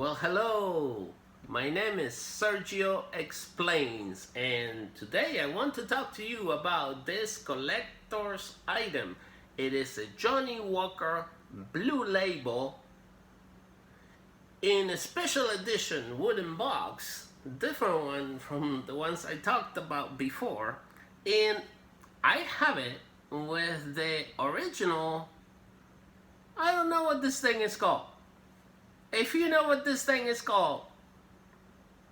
Well, hello. My name is Sergio Explains, and today I want to talk to you about this collector's item. It is a Johnnie Walker Blue Label in a special edition wooden box, different one from the ones I talked about before, and I have it with the original. I don't know what this thing is called. If you know what this thing is called,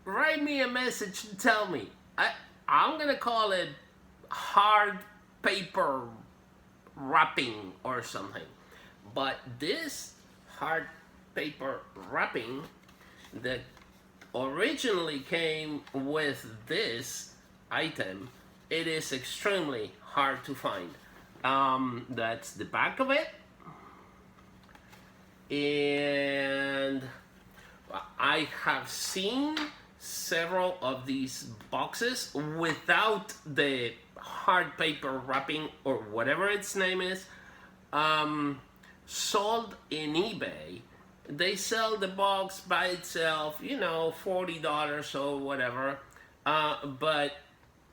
write me a message and tell me. I'm gonna call it hard paper wrapping or something. But this hard paper wrapping that originally came with this item, it is extremely hard to find. That's the back of it. And I have seen several of these boxes without the hard paper wrapping or whatever its name is, sold in eBay. They sell the box by itself, you know, $40 or whatever, but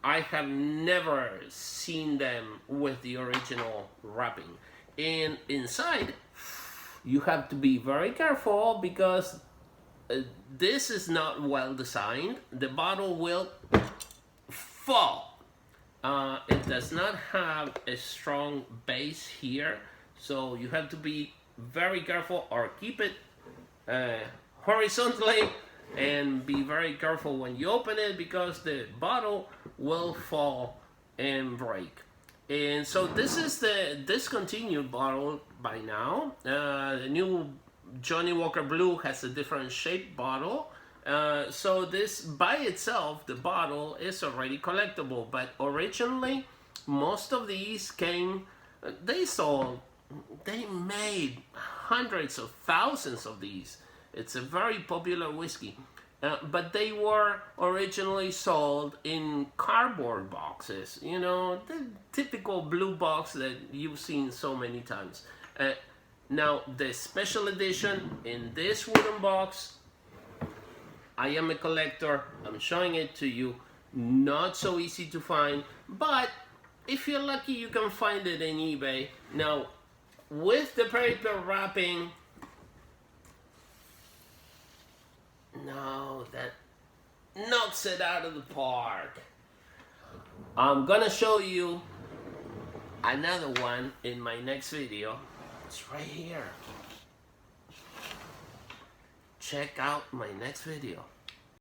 I have never seen them with the original wrapping. And inside, you have to be very careful because this is not well designed. The bottle will fall. It does not have a strong base here, so you have to be very careful or keep it horizontally and be very careful when you open it because the bottle will fall and break. And so this is the discontinued bottle by now. The new Johnnie Walker Blue has a different shaped bottle. So this by itself, the bottle is already collectible. But originally, most of these came, they made hundreds of thousands of these. It's a very popular whiskey. But they were originally sold in cardboard boxes, you know, the typical blue box that you've seen so many times. Now, the special edition in this wooden box, I am a collector, I'm showing it to you, not so easy to find, but if you're lucky you can find it in eBay. Now, with the paper wrapping, no, that knocks it out of the park. I'm gonna show you another one in my next video. It's right here. Check out my next video.